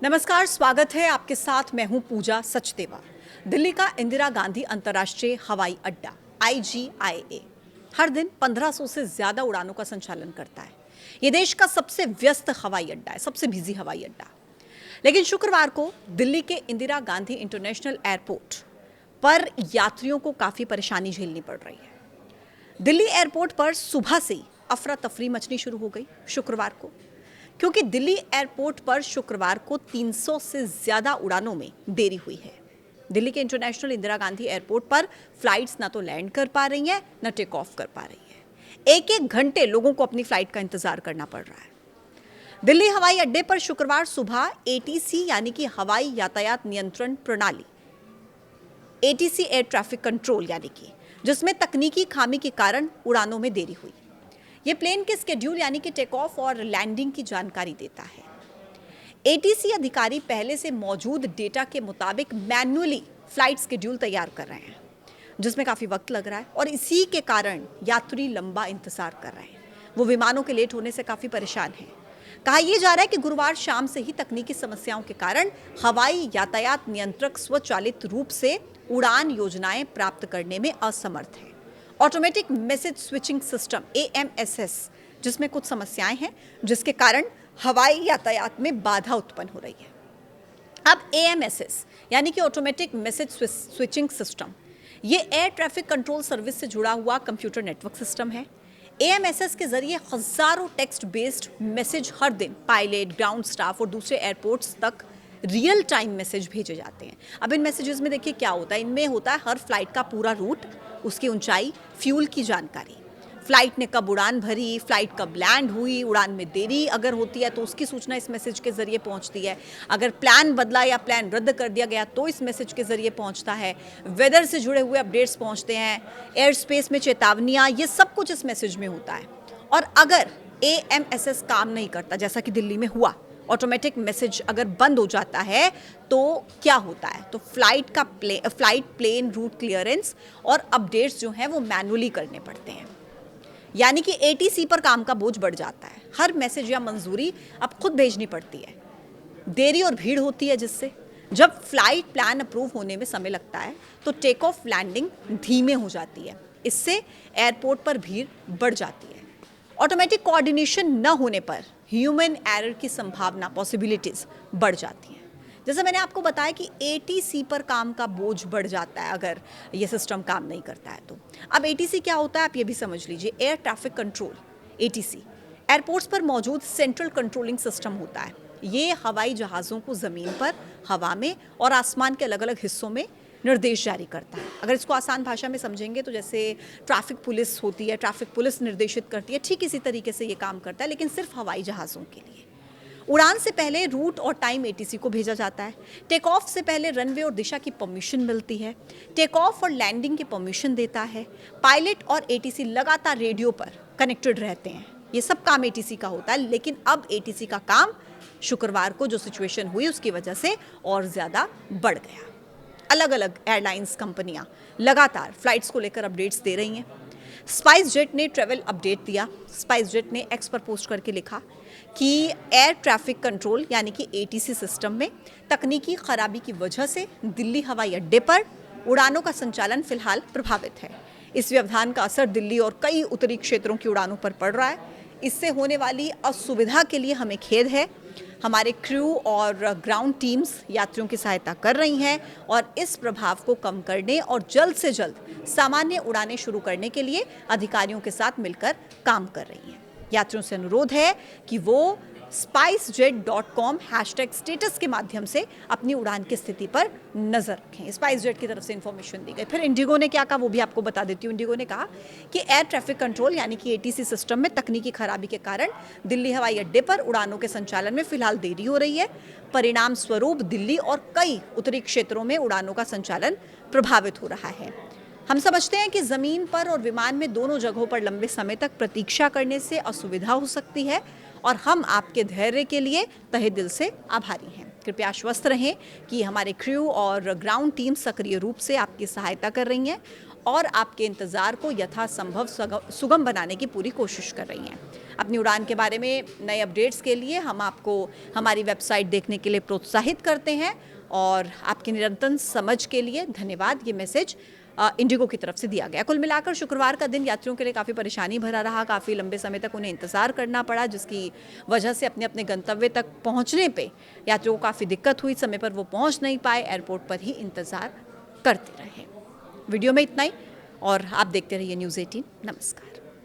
नमस्कार, स्वागत है आपके साथ। मैं हूं पूजा सचदेवा। दिल्ली का इंदिरा गांधी अंतर्राष्ट्रीय हवाई अड्डा IGIA हर दिन 1500 से ज्यादा उड़ानों का संचालन करता है। ये देश का सबसे व्यस्त हवाई अड्डा है, सबसे बिजी हवाई अड्डा। लेकिन शुक्रवार को दिल्ली के इंदिरा गांधी इंटरनेशनल एयरपोर्ट पर यात्रियों को काफी परेशानी झेलनी पड़ रही है। दिल्ली एयरपोर्ट पर सुबह से ही अफरा तफरी मचनी शुरू हो गई शुक्रवार को, क्योंकि दिल्ली एयरपोर्ट पर शुक्रवार को 300 से ज्यादा उड़ानों में देरी हुई है। दिल्ली के इंटरनेशनल इंदिरा गांधी एयरपोर्ट पर फ्लाइट्स ना तो लैंड कर पा रही हैं, ना टेक ऑफ कर पा रही हैं। एक एक घंटे लोगों को अपनी फ्लाइट का इंतजार करना पड़ रहा है। दिल्ली हवाई अड्डे पर शुक्रवार सुबह ATC यानी कि हवाई यातायात नियंत्रण प्रणाली, ATC एयर ट्रैफिक कंट्रोल यानी कि, जिसमें तकनीकी खामी के कारण उड़ानों में देरी हुई। ये प्लेन के स्केड्यूल यानी कि टेक ऑफ और लैंडिंग की जानकारी देता है। ATC अधिकारी पहले से मौजूद डेटा के मुताबिक मैन्युअली फ्लाइट स्केड्यूल तैयार कर रहे हैं, जिसमें काफ़ी वक्त लग रहा है और इसी के कारण यात्री लंबा इंतजार कर रहे हैं। वो विमानों के लेट होने से काफ़ी परेशान हैं। कहा यह जा रहा है कि गुरुवार शाम से ही तकनीकी समस्याओं के कारण हवाई यातायात नियंत्रक स्वचालित रूप से उड़ान योजनाएं प्राप्त करने में असमर्थ है। Automatic message switching system AMSS, जिसमें कुछ समस्याएं हैं, जिसके कारण हवाई यातायात में बाधा उत्पन्न हो रही है। अब AMSS यानी कि ऑटोमेटिक मैसेज स्विचिंग सिस्टम, ये एयर ट्रैफिक कंट्रोल सर्विस से जुड़ा हुआ कंप्यूटर नेटवर्क सिस्टम है। AMSS के जरिए हजारों टेक्स्ट बेस्ड मैसेज हर दिन पायलट, ग्राउंड स्टाफ और दूसरे एयरपोर्ट्स तक रियल टाइम मैसेज भेजे जाते हैं। अब इन मैसेजेस में देखिए क्या होता है। इनमें होता है हर फ्लाइट का पूरा रूट, उसकी ऊंचाई, फ्यूल की जानकारी, फ्लाइट ने कब उड़ान भरी, फ्लाइट कब लैंड हुई, उड़ान में देरी अगर होती है तो उसकी सूचना इस मैसेज के जरिए पहुंचती है। अगर प्लान बदला या प्लान रद्द कर दिया गया तो इस मैसेज के जरिए पहुंचता है। वेदर से जुड़े हुए अपडेट्स पहुंचते हैं, एयर स्पेस में चेतावनियां, ये सब कुछ इस मैसेज में होता है। और अगर AMSS काम नहीं करता, जैसा कि दिल्ली में हुआ, ऑटोमेटिक मैसेज अगर बंद हो जाता है तो क्या होता है, तो फ्लाइट प्लेन रूट क्लियरेंस और अपडेट्स जो हैं वो मैन्युअली करने पड़ते हैं। यानी कि ATC पर काम का बोझ बढ़ जाता है। हर मैसेज या मंजूरी अब खुद भेजनी पड़ती है। देरी और भीड़ होती है, जिससे जब फ्लाइट प्लान अप्रूव होने में समय लगता है तो टेक ऑफ लैंडिंग धीमे हो जाती है। इससे एयरपोर्ट पर भीड़ बढ़ जाती है। ऑटोमेटिक कोऑर्डिनेशन न होने पर ह्यूमन एरर की संभावना, पॉसिबिलिटीज बढ़ जाती हैं। जैसे मैंने आपको बताया कि ATC पर काम का बोझ बढ़ जाता है अगर ये सिस्टम काम नहीं करता है तो। अब ATC क्या होता है आप ये भी समझ लीजिए। Air traffic control ATC airports पर मौजूद सेंट्रल कंट्रोलिंग सिस्टम होता है। ये हवाई जहाज़ों को ज़मीन पर, हवा में और आसमान के अलग अलग हिस्सों में निर्देश जारी करता है। अगर इसको आसान भाषा में समझेंगे तो जैसे ट्रैफिक पुलिस होती है, ट्रैफिक पुलिस निर्देशित करती है, ठीक इसी तरीके से ये काम करता है, लेकिन सिर्फ हवाई जहाज़ों के लिए। उड़ान से पहले रूट और टाइम ATC को भेजा जाता है। टेक ऑफ से पहले रनवे और दिशा की परमिशन मिलती है। टेक ऑफ और लैंडिंग की परमिशन देता है। पायलट और ATC लगातार रेडियो पर कनेक्टेड रहते हैं। ये सब काम ATC का होता है, लेकिन अब ATC का काम शुक्रवार को जो सिचुएशन हुई उसकी वजह से और ज़्यादा बढ़ गया। अलग अलग एयरलाइंस कंपनियां लगातार फ्लाइट्स को लेकर अपडेट्स दे रही हैं। स्पाइस जेट ने ट्रैवल अपडेट दिया। स्पाइस जेट ने X पर पोस्ट करके लिखा कि एयर ट्रैफिक कंट्रोल यानी कि ATC सिस्टम में तकनीकी खराबी की वजह से दिल्ली हवाई अड्डे पर उड़ानों का संचालन फिलहाल प्रभावित है। इस व्यवधान का असर दिल्ली और कई उत्तरी क्षेत्रों की उड़ानों पर पड़ रहा है। इससे होने वाली असुविधा के लिए हमें खेद है। हमारे क्रू और ग्राउंड टीम्स यात्रियों की सहायता कर रही हैं और इस प्रभाव को कम करने और जल्द से जल्द सामान्य उड़ानें शुरू करने के लिए अधिकारियों के साथ मिलकर काम कर रही हैं। यात्रियों से अनुरोध है कि वो spicejet.com #status के माध्यम से अपनी उड़ान की स्थिति पर नजर रखें। स्पाइसजेट की तरफ से इंफॉर्मेशन दी गई। फिर इंडिगो ने क्या कहा वो भी आपको बता देती हूँ। इंडिगो ने कहा कि एयर ट्रैफिक कंट्रोल यानी कि ATC सिस्टम में तकनीकी खराबी के कारण दिल्ली हवाई अड्डे पर उड़ानों के संचालन में फिलहाल देरी हो रही है। परिणाम स्वरूप दिल्ली और कई उत्तरी क्षेत्रों में उड़ानों का संचालन प्रभावित हो रहा है। हम समझते हैं कि ज़मीन पर और विमान में दोनों जगहों पर लंबे समय तक प्रतीक्षा करने से असुविधा हो सकती है और हम आपके धैर्य के लिए तहे दिल से आभारी हैं। कृपया आश्वस्त रहें कि हमारे क्रू और ग्राउंड टीम सक्रिय रूप से आपकी सहायता कर रही हैं और आपके इंतज़ार को यथासंभव सुगम बनाने की पूरी कोशिश कर रही हैं। अपनी उड़ान के बारे में नए अपडेट्स के लिए हम आपको हमारी वेबसाइट देखने के लिए प्रोत्साहित करते हैं और आपकी निरंतर समझ के लिए धन्यवाद। ये मैसेज इंडिगो की तरफ से दिया गया। कुल मिलाकर शुक्रवार का दिन यात्रियों के लिए काफ़ी परेशानी भरा रहा। काफ़ी लंबे समय तक उन्हें इंतज़ार करना पड़ा, जिसकी वजह से अपने अपने गंतव्य तक पहुंचने पे यात्रियों को काफ़ी दिक्कत हुई। समय पर वो पहुंच नहीं पाए, एयरपोर्ट पर ही इंतज़ार करते रहे। वीडियो में इतना ही और आप देखते रहिए न्यूज़ 18। नमस्कार।